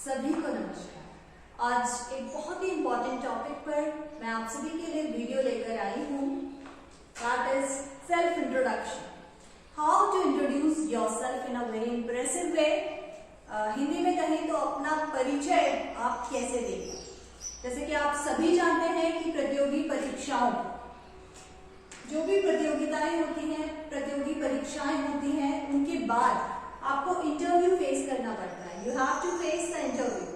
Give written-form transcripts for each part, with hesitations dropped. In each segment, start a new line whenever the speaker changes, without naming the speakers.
सभी को नमस्कार। आज एक बहुत ही इम्पोर्टेंट टॉपिक पर मैं आप सभी के लिए वीडियो लेकर आई हूँ। That is self introduction, how to introduce yourself in a very impressive way. Hindi में कहें तो अपना परिचय आप कैसे देंगे। जैसे कि आप सभी जानते हैं कि प्रतियोगी परीक्षाओं, जो भी प्रतियोगिताएं होती हैं, प्रतियोगी परीक्षाएं होती हैं, उनके बाद आपको इंटरव्यू फेस करना पड़ता है। You have to face the interview.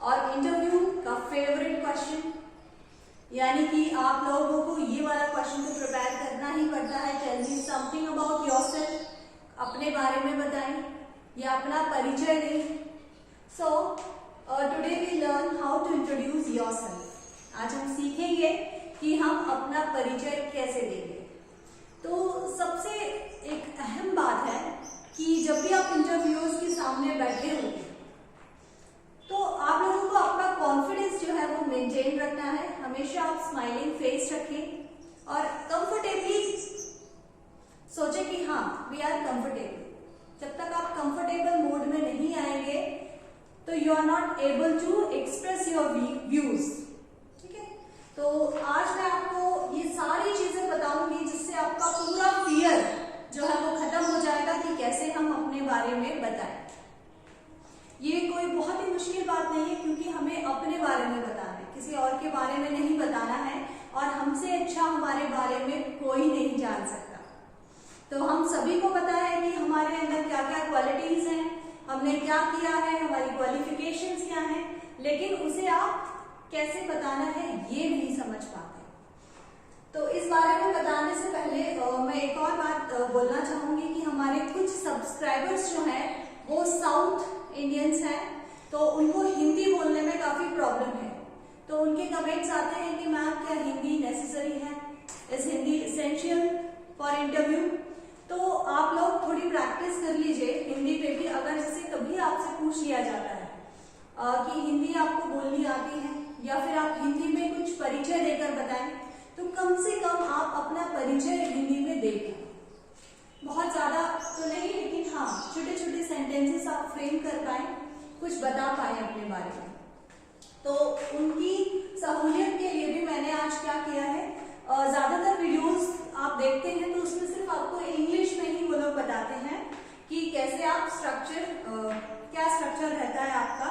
और इंटरव्यू का फेवरेट क्वेश्चन, यानी कि आप लोगों को ये वाला क्वेश्चन तो प्रिपेयर करना ही पड़ता है। Tell me something about yourself, अपने बारे में बताएं या अपना परिचय दें। So today we learn how to introduce yourself. आज हम सीखेंगे कि हम अपना परिचय कैसे देंगे। तो सबसे एक अहम बात है कि जब भी आप इंटरव्यूअर्स के सामने बैठे होते हैं तो आप लोगों को अपना कॉन्फिडेंस जो है वो मेंटेन रखना है। हमेशा आप स्माइलिंग फेस रखें और कंफर्टेबली सोचे कि हाँ वी आर कंफर्टेबल। जब तक आप कंफर्टेबल मोड में नहीं आएंगे तो you are not able to express your views. ठीक है, तो आज मैं आपको ये सारी चीजें बताऊंगी जिससे आपका पूरा फियर जो है वो खत्म हो जाएगा कि कैसे हम अपने बारे में बताएं। ये कोई बहुत ही मुश्किल बात नहीं है, क्योंकि हमें अपने बारे में बताना है, किसी और के बारे में नहीं बताना है। और हमसे अच्छा हमारे बारे में कोई नहीं जान सकता। तो हम सभी को पता है कि हमारे अंदर क्या क्या क्वालिटीज हैं, हमने क्या किया है, हमारी क्वालिफिकेशंस क्या हैं, लेकिन उसे आप कैसे बताना है ये नहीं समझ पाते। तो इस बारे में बताने से पहले मैं एक और बात बोलना चाहूंगी कि हमारे कुछ सब्सक्राइबर्स जो हैं वो साउथ इंडियंस हैं, तो उनको हिंदी बोलने में काफी प्रॉब्लम है। तो उनके कमेंट्स आते हैं कि मैम क्या हिंदी नेसेसरी है, is Hindi essential for interview. तो आप लोग थोड़ी प्रैक्टिस कर लीजिए हिंदी पे भी। अगर जैसे कभी आपसे पूछ लिया जाता है कि हिंदी आपको बोलनी आती है या फिर आप हिंदी में कुछ परिचय देकर बताएं, तो कम से कम आप अपना परिचय हिंदी में दें। बहुत ज्यादा तो नहीं, लेकिन हाँ छोटे छोटे सेंटेंसेस आप फ्रेम कर पाए, कुछ बता पाए अपने बारे में। तो उनकी सहूलियत के लिए भी मैंने आज क्या किया है, ज्यादातर वीडियोस आप देखते हैं तो उसमें सिर्फ आपको इंग्लिश में ही वो लोग बताते हैं कि कैसे आप क्या स्ट्रक्चर रहता है आपका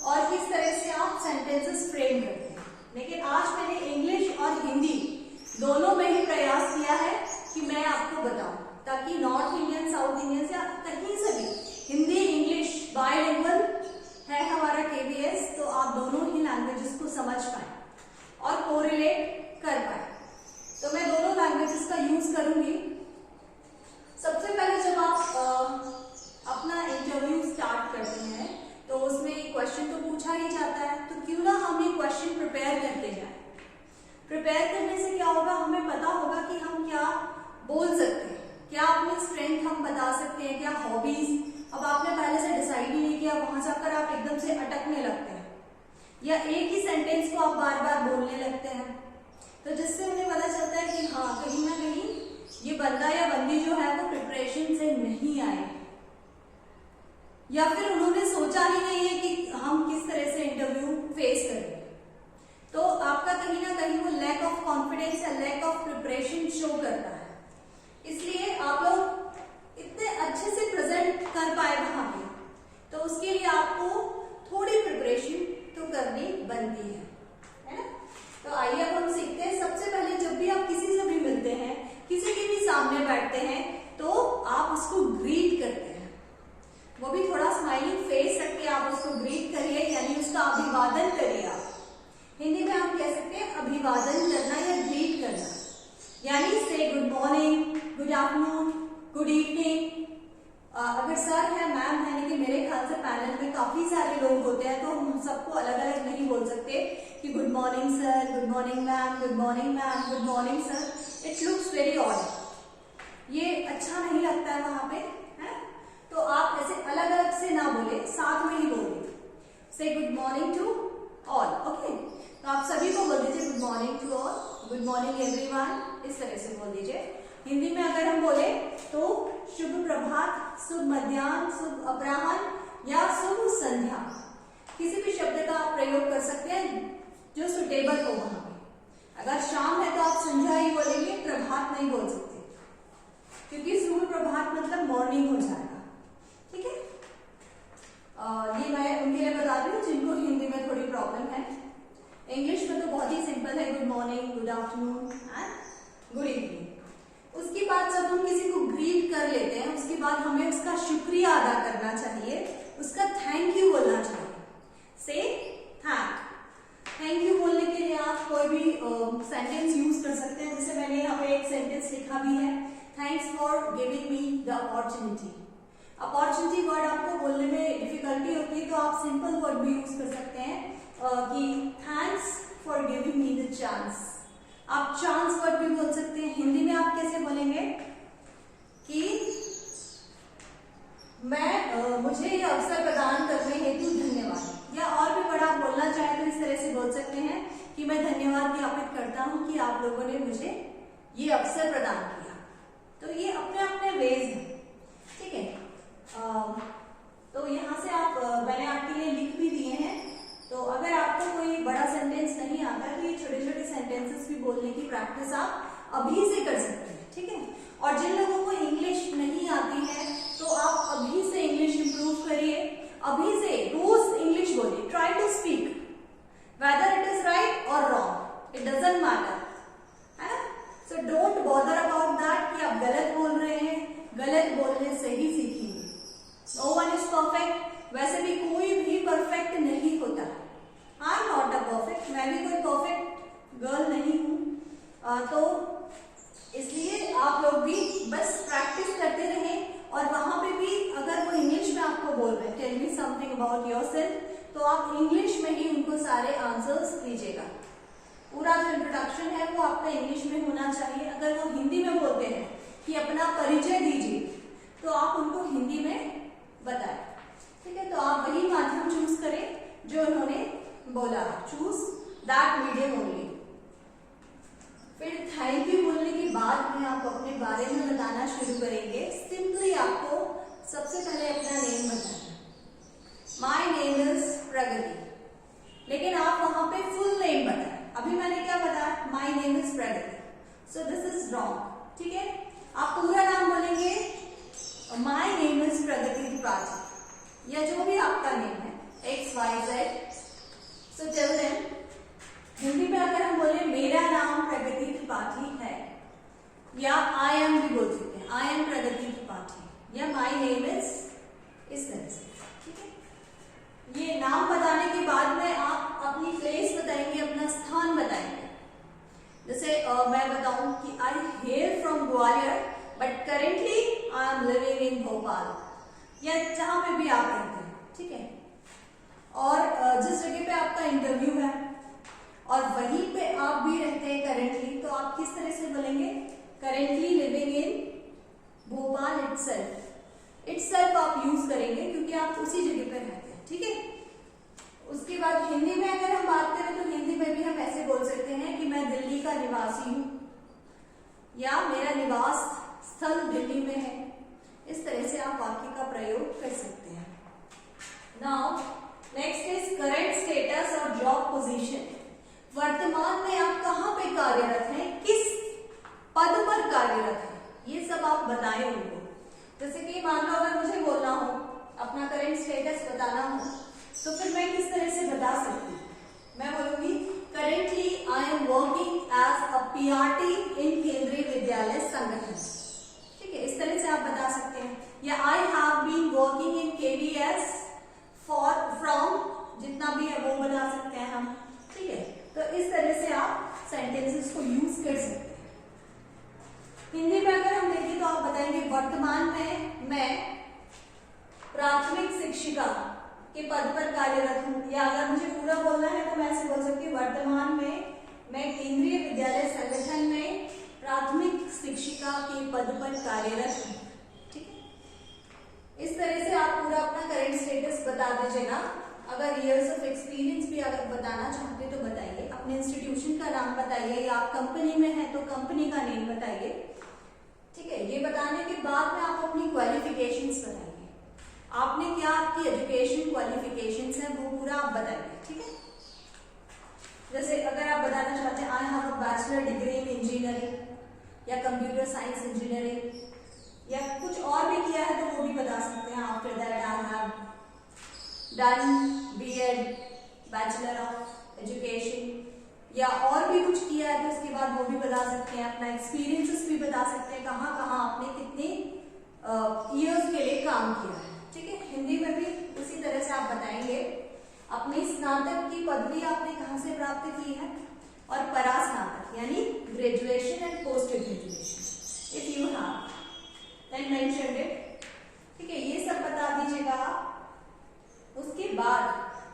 और किस तरह से आप सेंटेंसेस फ्रेम करते हैं। लेकिन आज मैंने इंग्लिश और हिंदी दोनों में ही प्रयास किया है कि मैं आपको बताऊं, ताकि नॉर्थ इंडियन, साउथ इंडियन या कहीं से भी हिंदी इंग्लिश बायलिंगुअल है हमारा KBS, तो आप दोनों ही लैंग्वेजेस को समझ पाए और कोरिलेट कर पाए। तो मैं दोनों लैंग्वेजेस का यूज करूंगी। सबसे पहले जब आप अपना इंटरव्यू स्टार्ट करते हैं तो उसमें क्वेश्चन तो पूछा ही जाता है, तो क्यों ना हम ये क्वेश्चन प्रिपेयर करते जाएं। प्रिपेयर करने से क्या होगा, हमें पता होगा कि हम क्या बोल सकते हैं, क्या अपनी स्ट्रेंथ हम बता सकते हैं, क्या हॉबीज। अब आपने पहले से डिसाइड ही नहीं किया, वहां जाकर आप एकदम से अटकने लगते हैं या एक ही सेंटेंस को आप बार बार बोलने लगते हैं, तो जिससे उन्हें पता चलता है कि हाँ कहीं ना कहीं ये बंदा या बंदी जो है वो प्रिपरेशन से नहीं आए, या फिर उन्होंने सोचा ही नहीं है कि हम किस तरह से इंटरव्यू फेस करेंगे। तो आपका कहीं ना कहीं वो लैक ऑफ कॉन्फिडेंस या लैक ऑफ प्रिपरेशन शो करता है। इसलिए आप लोग इतने अच्छे से प्रेजेंट कर पाए वहां पे, तो उसके लिए आपको थोड़ी प्रिपरेशन तो करनी बनती है ना। तो आइए अब हम सीखते हैं। सबसे पहले जब भी आप किसी से भी मिलते हैं, किसी के भी सामने बैठते हैं, तो आप उसको ग्रीट करते हैं। वो भी थोड़ा स्माइलिंग फेस रख के आप उसको ग्रीट करिए, यानी उसका अभिवादन करिए। आप हिंदी में हम कह सकते हैं अभिवादन करना या ग्रीट करना, यानी से good morning, good afternoon, good evening. अगर सर है, मैम है, लेकिन मेरे ख्याल से पैनल में काफी सारे लोग होते हैं, तो हम सबको अलग अलग नहीं बोल सकते कि good morning sir, good morning ma'am, good morning ma'am, good morning sir. It looks very odd, ये अच्छा नहीं लगता है वहां पे, है। तो आप ऐसे अलग अलग से ना बोले, साथ में ही बोलिए। Say good morning to all, okay. तो आप सभी को बोल दीजिए good morning to all, good morning everyone, इस तरह से बोल दीजिए। हिंदी में अगर हम बोले तो शुभ प्रभात, शुभ मध्याह्न, शुभ अपराह्न या शुभ संध्या। किसी भी शब्द का आप प्रयोग कर सकते हैं जो सुटेबल हो वहां पे। अगर शाम है तो आप संध्या ही बोलेंगे, प्रभात नहीं बोल सकते, क्योंकि सूर्य प्रभात मतलब मॉर्निंग हो जाएगा। ठीक है, ये मैं उनके लिए बता रही हूँ जिनको हिंदी में थोड़ी प्रॉब्लम है। इंग्लिश में तो बहुत ही सिंपल है, good morning, good afternoon and good evening. उसके बाद जब हम किसी को ग्रीट कर लेते हैं, उसके बाद हमें उसका शुक्रिया अदा करना चाहिए, उसका थैंक यू बोलना चाहिए। से थैंक यू बोलने के लिए आप कोई भी सेंटेंस यूज कर सकते हैं। जैसे मैंने यहाँ पे एक सेंटेंस लिखा भी है, thanks for giving me the opportunity. Opportunity word आपको बोलने में डिफिकल्टी होती है तो आप सिंपल वर्ड भी यूज कर सकते हैं कि thanks for giving me the chance. आप चांस वर्ड भी बोल सकते हैं। हिंदी में आप कैसे बोलेंगे कि मुझे ये अवसर प्रदान करने हेतु धन्यवाद, या और भी बड़ा आप बोलना चाहें तो इस तरह से बोल सकते हैं कि मैं धन्यवाद ज्ञापित करता हूं कि आप लोगों ने मुझे ये अवसर प्रदान किया। तो ये अपने अपने वेज हैं। ठीक है, तो यहाँ से आप मैंने आपके लिए लिख भी दिए हैं। तो अगर आपको कोई बड़ा सेंटेंस नहीं आता तो ये छोटे छोटे सेंटेंसेस भी बोलने की प्रैक्टिस आप अभी से कर सकते हैं। ठीक है, और जिन लोगों को इंग्लिश नहीं आती है तो आप अभी से इंग्लिश इंप्रूव करिए, अभी से रोज इंग्लिश बोलिए। Try to speak whether it is right और रॉन्ग, इट डजंट मैटर, है ना। So don't bother about that कि आप गलत बोल रहे हैं, गलत बोलने से ही सीखेंगे। नो वन इज परफेक्ट, वैसे भी कोई भी परफेक्ट नहीं होता। I am not a perfect, मैं भी कोई परफेक्ट गर्ल नहीं हूं। तो इसलिए आप लोग भी बस प्रैक्टिस करते रहें, और वहां पे भी अगर वो इंग्लिश में आपको बोल रहे हैं, tell me something about yourself, तो आप इंग्लिश में ही उनको सारे आंसर्स दीजिएगा। पूरा जो इंट्रोडक्शन है वो आपका इंग्लिश में होना चाहिए। अगर वो हिंदी में बोलते हैं कि अपना परिचय दीजिए, तो आप उनको हिंदी में बताएं। ठीक है, तो आप वही माध्यम चूज करें जो उन्होंने बोला, चूज दैट मीडियम ओनली। फिर थैंक यू बोलने के बाद में आप अपने बारे में बताना शुरू करेंगे। सिंपली आपको सबसे पहले अपना नेम बताना, माय नेम इज प्रगति, लेकिन आप वहां पे फुल नेम बताएं। अभी मैंने क्या बताया, my name is Pragati, so this is wrong. ठीक है, आप पूरा नाम बोलेंगे, my name is Pragati Tripathi, या जो भी आपका नेम है, XYZ। So tell them, Hindi में अगर हम बोले मेरा नाम प्रगति त्रिपाठी है, या आई एम भी बोल सकते हैं, आई एम प्रगति त्रिपाठी, या माय नेम इज, इस तरह से। ठीक है, ये नाम बताने के बाद में आप अपनी प्लेस बताएंगे, अपना स्थान बताएंगे। जैसे मैं बताऊं कि I here from Gwalior but currently I am living in Bhopal, या जहां पे भी आप रहते हैं। ठीक है, और जिस जगह पे आपका इंटरव्यू है और वहीं पे आप भी रहते हैं करेंटली, तो आप किस तरह से बोलेंगे, currently living in Bhopal itself. Itself आप यूज करेंगे क्योंकि आप उसी जगह पे रहते हैं। ठीक है, उसके बाद हिंदी में अगर हम बात करें तो हिंदी में भी हम ऐसे बोल सकते हैं कि मैं दिल्ली का निवासी हूं, या मेरा निवास स्थल दिल्ली में है। इस तरह से आप वाक्य का प्रयोग कर सकते हैं। Now next is current status और जॉब पोजीशन। वर्तमान में आप कहां पे कार्यरत हैं, किस पद पर कार्यरत हैं, ये सब आप बताएं उनको। जैसे कि मान लो अगर मुझे बोलना हो, अपना करंट स्टेटस बताना हो, तो फिर मैं किस तरह से बता सकती हूँ, मैं बोलूंगी currently I am working as a PRT in Kendriya Vidyalaya संगठन। ठीक है, इस तरह से आप बता सकते हैं। या I have been working in KVS from, जितना भी है वो बता सकते हैं हम। ठीक है, तो इस तरह से आप सेंटेंसेस को यूज कर सकते हैं। हिंदी में अगर हम देखें तो आप बताएंगे वर्तमान में मैं प्राथमिक शिक्षिका के पद पर कार्यरत हूं, या अगर मुझे पूरा बोलना है तो मैं ऐसे बोल सकती हूँ वर्तमान में मैं केंद्रीय विद्यालय संगठन में प्राथमिक शिक्षिका के पद पर कार्यरत हूं। ठीक है, इस तरह से आप पूरा अपना करंट स्टेटस बता दीजिएगा। अगर इयर्स ऑफ एक्सपीरियंस भी अगर बताना चाहते तो बताइए, अपने इंस्टीट्यूशन का नाम बताइए, या आप कंपनी में हैं तो कंपनी का नेम बताइए। ठीक है, ये बताने के बाद में आप अपनी क्वालिफिकेशंस बताइए। आपने क्या आपकी एजुकेशन क्वालिफिकेशंस है वो पूरा आप बताइए, ठीक है। जैसे अगर आप बताना चाहते हैं I have a bachelor degree in engineering या कंप्यूटर साइंस इंजीनियरिंग या कुछ और भी किया है तो वो भी बता सकते हैं। After that I have done BEd bachelor of education या और भी कुछ किया है तो उसके बाद वो भी बता सकते हैं। अपना एक्सपीरियंसेस भी बता सकते हैं, कहाँ कहाँ आपने कितने ईयर्स के लिए काम किया है, ठीक है। हिंदी में भी उसी तरह से आप बताएंगे अपनी स्नातक की पदवी आपने कहाँ से प्राप्त की है और परास्नातक यानी graduation and post graduation if you have then mention it, ठीक है। ये सब बता दीजिएगा। उसके बाद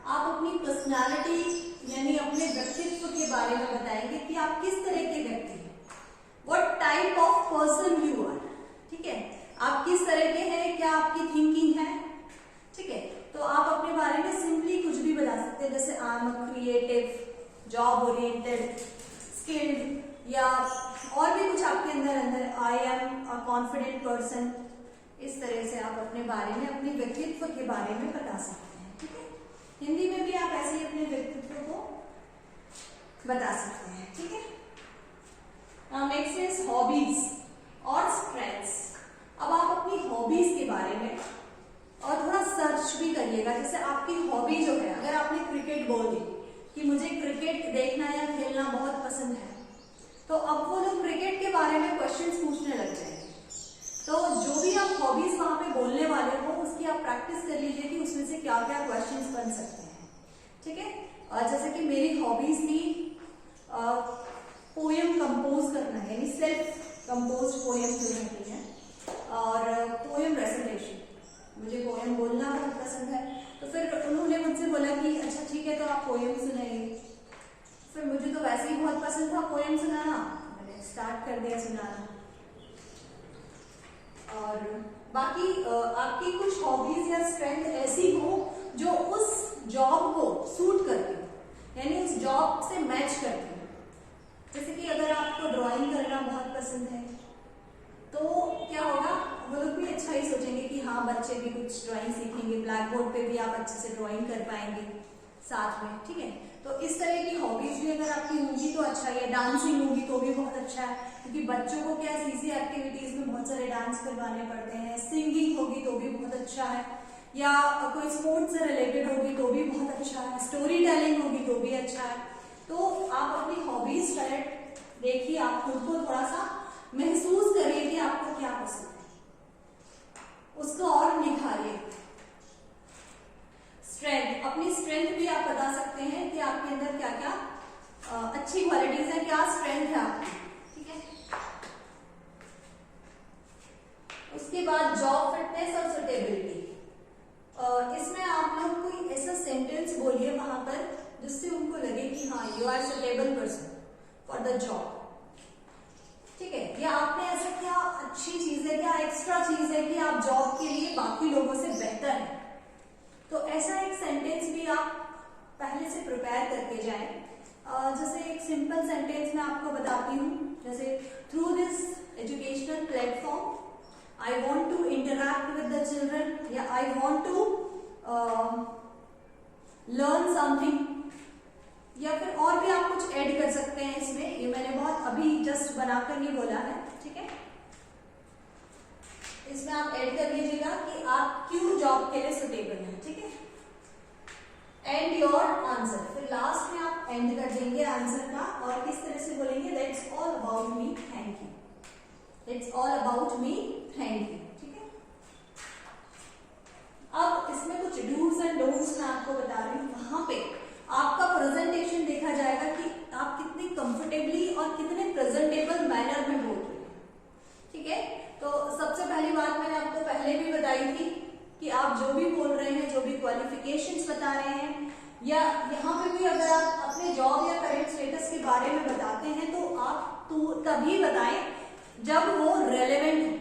आप अपनी पर्सनालिटी यानी अपने व्यक्तित्व के बारे में बताएंगे कि आप किस तरह के व्यक्ति हैं, what type of person you are, ठीक है। आप किस तरह के हैं, क्या आपकी थिंकिंग है, ठीक है। तो आप अपने बारे में सिंपली कुछ भी बता सकते हैं, जैसे I am a creative, job oriented, skilled या और भी कुछ आपके अंदर I am a confident person. इस तरह से आप अपने बारे में अपने व्यक्तित्व के बारे में बता सकते हैं, ठीक है। हिंदी में भी आप ऐसे ही अपने व्यक्तित्व को बता सकते हैं, ठीक है। नाउ नेक्स्ट इज हॉबीज और स्ट्रेंथ्स। अब आप अपनी हॉबीज के बारे में और थोड़ा सर्च भी करिएगा। जैसे आपकी हॉबी जो है, अगर आपने क्रिकेट बोल दी कि मुझे क्रिकेट देखना या खेलना बहुत पसंद है, तो अब वो लोग क्रिकेट के बारे में क्वेश्चंस पूछने लग जाएंगे। तो जो भी आप हॉबीज वहां पे बोलने वाले हो उसकी आप प्रैक्टिस कर लीजिए कि उसमें से क्या क्या क्वेश्चंस बन सकते हैं, ठीक है। जैसे कि मेरी हॉबीज थी पोएम कंपोज करना, यानी सेल्फ कंपोज पोएम जो रहती है, और पोएम रेसिटेशन, मुझे पोएम बोलना बहुत पसंद है। तो फिर उन्होंने मुझसे बोला कि अच्छा ठीक है तो आप पोएम सुनाइए। फिर मुझे तो वैसे ही बहुत पसंद था पोएम सुनाना, मैंने स्टार्ट कर दिया सुनाना। और बाकी आपकी कुछ हॉबीज या स्ट्रेंथ ऐसी हो जो उस जॉब को सूट करती हो, यानी उस जॉब से मैच करती हो। जैसे कि अगर आपको ड्राइंग करना बहुत पसंद है तो क्या होगा, वो लोग भी अच्छा ही सोचेंगे कि हाँ बच्चे भी कुछ ड्राइंग सीखेंगे, ब्लैक बोर्ड पे भी आप अच्छे से ड्राइंग कर पाएंगे साथ में, ठीक है। तो इस तरह की हॉबीज भी अगर आपकी होंगी तो अच्छा है। डांसिंग होगी तो भी बहुत अच्छा है, क्योंकि बच्चों को क्या सीसी एक्टिविटीज में बहुत सारे डांस करवाने पड़ते हैं। सिंगिंग होगी तो भी बहुत अच्छा है, या कोई स्पोर्ट्स से रिलेटेड होगी तो भी बहुत अच्छा है। स्टोरी टेलिंग होगी तो भी अच्छा है। तो आप अपनी हॉबीज करेक्ट देखिए, आप खुद को थोड़ा सा महसूस करिए कि आपको क्या पसंद है, उसको और निखारिए। स्ट्रेंथ, अपनी स्ट्रेंथ भी आप बता सकते हैं कि आपके अंदर क्या क्या अच्छी क्वालिटीज है, क्या स्ट्रेंथ है आपकी, ठीक है। उसके बाद जॉब फिटनेस और सुटेबिलिटी। इसमें आप लोग कोई ऐसा सेंटेंस बोलिए वहां पर जिससे उनको लगे कि हाँ you are suitable person for the job, ठीक है। या आपने ऐसा क्या अच्छी चीज है, क्या एक्स्ट्रा चीज है कि आप जॉब के लिए बाकी लोगों से बेहतर हैं। तो ऐसा एक सेंटेंस भी आप पहले से प्रिपेयर करके जाएं। जैसे एक सिंपल सेंटेंस मैं आपको बताती हूँ, जैसे through this educational platform I want to interact with the children, या I want to learn something, या फिर और भी आप कुछ ऐड कर सकते हैं इसमें। ये मैंने बहुत अभी जस्ट बनाकर ये बोला है, ठीक है। इसमें आप ऐड कर लीजिएगा कि आप क्यों जॉब के लिए सुटेबल हैं, ठीक है। एंड योर आंसर, फिर लास्ट में आप एंड कर देंगे आंसर का, और किस तरह से बोलेंगे, that's all about me, thank you, that's all about me, thank you, ठीक है। अब इसमें कुछ डूज एंड डोंट्स मैं आपको बता रही हूँ। वहां पे आपका प्रेजेंटेशन देखा जाएगा कि आप कितने कंफर्टेबली और कितने प्रेजेंटेबल मैनर में बोल रहे हैं, ठीक है। तो सबसे पहली बात मैंने आपको पहले भी बताई थी कि आप जो भी बोल रहे हैं, जो भी क्वालिफिकेशंस बता रहे हैं, या यहाँ पे भी अगर आप अपने जॉब या करेंट स्टेटस के बारे में बताते हैं तो आप तो तभी बताएं जब वो रेलेवेंट हो।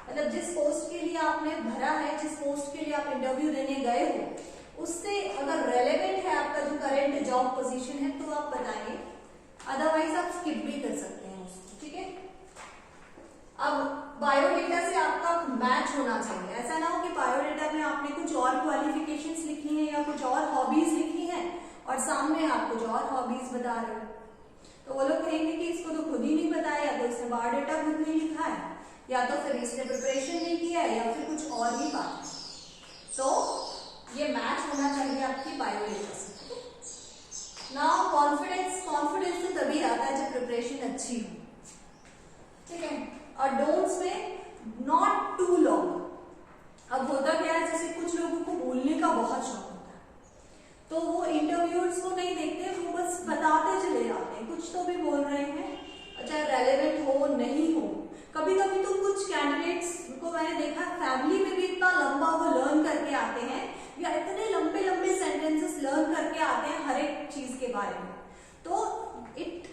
मतलब जिस पोस्ट के लिए आपने भरा है, जिस पोस्ट के लिए आप इंटरव्यू देने गए हो, उससे अगर रेलेवेंट है आपका जो करेंट जॉब पोजीशन है तो आप बताइए, अदरवाइज आप स्किप भी कर सकते हैं उसको, ठीक है। अब बायोडेटा से आपका मैच होना चाहिए। ऐसा ना हो कि बायोडेटा में कहेंगे कि इसको तो खुद ही नहीं पता है, या तो इसने बायोडाटा खुद नहीं लिखा है, या तो फिर इसने प्रिपरेशन नहीं किया है, या फिर कुछ और ही बात। तो ये मैच होना चाहिए आपकी बायोडेटा से। नाउ कॉन्फिडेंस तो तभी आता है जब प्रिपरेशन अच्छी हो, ठीक है। और डोंट्स में नॉट टू लॉन्ग। अब होता क्या है, जैसे कुछ लोगों को बोलने का बहुत शौक होता है, तो वो इंटरव्यूअर्स को नहीं देखते, वो बस बताते चले जाते हैं, कुछ तो भी बोल रहे हैं, चाहे रेलेवेंट हो नहीं हो। कभी कभी तो कुछ कैंडिडेट्स को मैंने देखा फैमिली में भी इतना लंबा वो लर्न करके आते हैं, या इतने लंबे लंबे सेंटेंसेस लर्न करके आते हैं हर एक चीज के बारे में। तो it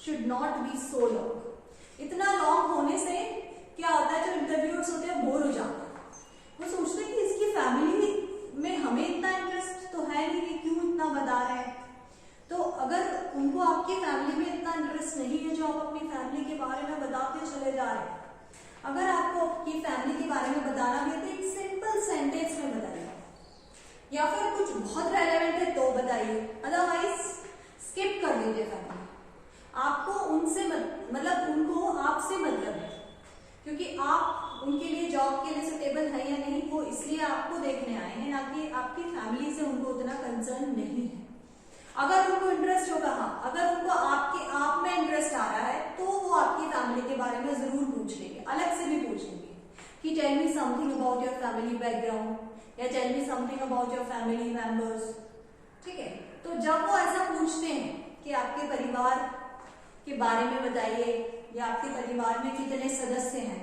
should not be so long. इतना लॉन्ग होने से क्या होता है, जो इंटरव्यूअर्स होते हैं बोर हो जाते हैं, वो सोचते हैं कि इसकी फैमिली में हमें इतना इंटरेस्ट तो है नहीं कि क्यों इतना बता रहे हैं। तो अगर उनको आपकी फैमिली में इतना इंटरेस्ट नहीं है जो आप अपनी फैमिली के बारे में बताते चले जा रहे हैं, अगर आपको आपकी फैमिली के बारे में बताना भी है तो एक सिंपल सेंटेंस में बताइए, या फिर कुछ बहुत रेलेवेंट है तो बताइए, अदरवाइज स्किप कर दीजिए फैमिली। आपको उनसे मतलब उनको आपसे मतलब है, क्योंकि आप उनके लिए जॉब के लिए सुटेबल है या नहीं वो इसलिए आपको देखने आए हैं, ना कि आपकी फैमिली से उनको उतना कंसर्न नहीं है। अगर उनको इंटरेस्ट होगा, हाँ, अगर उनको आप में इंटरेस्ट आ रहा है तो वो आपकी फैमिली के बारे में जरूर पूछ लेंगे, अलग से भी पूछ लेंगे कि tell me something about your family background, या tell me something about your family members, ठीक है। तो जब वो ऐसा पूछते हैं कि आपके परिवार के बारे में बताइए, या आपके परिवार में कितने सदस्य हैं,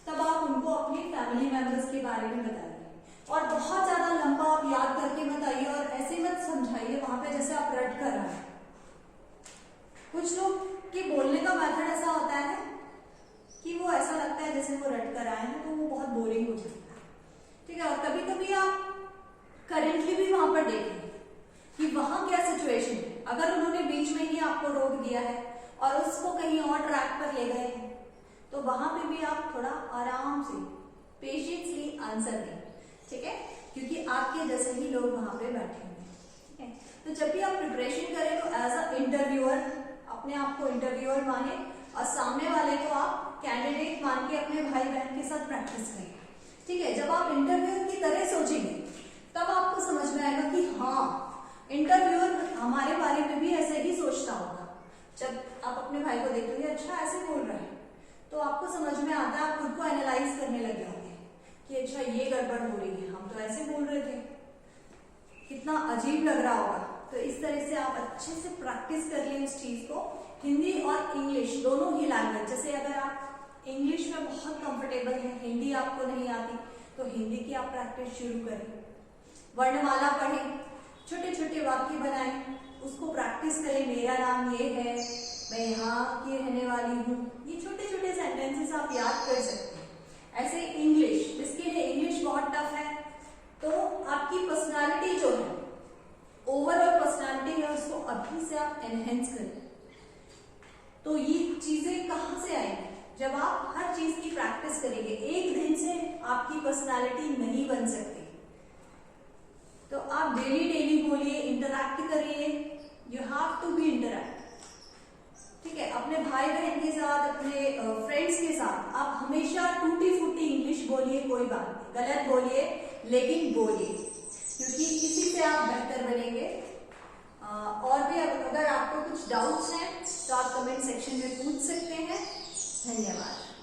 तब आप उनको अपनी फैमिली मेंबर्स के बारे में बताइए। और बहुत ज्यादा लंबा आप याद करके मत आइए, और ऐसे मत समझाइए वहां पे जैसे आप रट कर आए। कुछ लोग के बोलने का मेथड ऐसा होता है कि वो ऐसा लगता है जैसे वो रट कर आए हैं, तो वो बहुत बोरिंग हो जाता है, ठीक है। और कभी कभी आप करेंटली भी वहां पर देखेंगे कि वहां क्या सिचुएशन है। अगर उन्होंने बीच में ही आपको रोक दिया है और उसको कहीं और ट्रैक पर ले गए हैं, तो वहां पे भी आप थोड़ा आराम से पेशेंसली आंसर दें, ठीक है, क्योंकि आपके जैसे ही लोग वहां पे बैठे हैं, ठीक है। तो जब भी आप प्रिपरेशन करें तो एज अ इंटरव्यूअर अपने आप को इंटरव्यूअर माने, और सामने वाले को आप कैंडिडेट मान के अपने भाई बहन के साथ प्रैक्टिस करें, ठीक है। जब आप इंटरव्यूअर की तरह सोचेंगे तब आपको समझ में आएगा कि हाँ, इंटरव्यूअर हमारे बारे में भी ऐसे ही सोचता होगा। जब आप अपने भाई को देखोगे अच्छा ऐसे बोल रहा है, तो आपको समझ में आता है, आप खुद को एनालाइज करने लग जाओगे कि अच्छा ये गड़बड़ हो रही है, हम तो ऐसे बोल रहे थे, कितना अजीब लग रहा होगा। तो इस तरह से आप अच्छे से प्रैक्टिस कर लें इस चीज को, हिंदी और इंग्लिश दोनों ही लैंग्वेज। जैसे अगर आप इंग्लिश में बहुत कंफर्टेबल हैं, हिंदी आपको नहीं आती, तो हिंदी की आप प्रैक्टिस शुरू करें, वर्णमाला पढ़ें, छोटे छोटे वाक्य बनाएं, उसको प्रैक्टिस करें। मेरा नाम ये है, मैं यहाँ की रहने वाली हूँ, ये छोटे छोटे सेंटेंसेस आप याद कर सकते हैं। ऐसे इंग्लिश, जिसके लिए इंग्लिश बहुत टफ है, तो आपकी पर्सनालिटी जो है, ओवरऑल पर्सनालिटी है, उसको अभी से आप एनहेंस करें। तो ये चीजें कहाँ से आएंगी? जब आप हर चीज की प्रैक्टिस करेंगे। एक दिन से आपकी पर्सनालिटी नहीं बन सकती, तो आप डेली डेली बोलिए, इंटरैक्ट करिए, you have to be interact, ठीक है। अपने भाई बहन के साथ, अपने फ्रेंड्स के साथ आप हमेशा टूटी फूटी इंग्लिश बोलिए, कोई बात नहीं, गलत बोलिए लेकिन बोलिए, क्योंकि इसी से आप बेहतर बनेंगे। और भी अगर आपको कुछ डाउट्स हैं तो आप कमेंट सेक्शन में पूछ सकते हैं। धन्यवाद।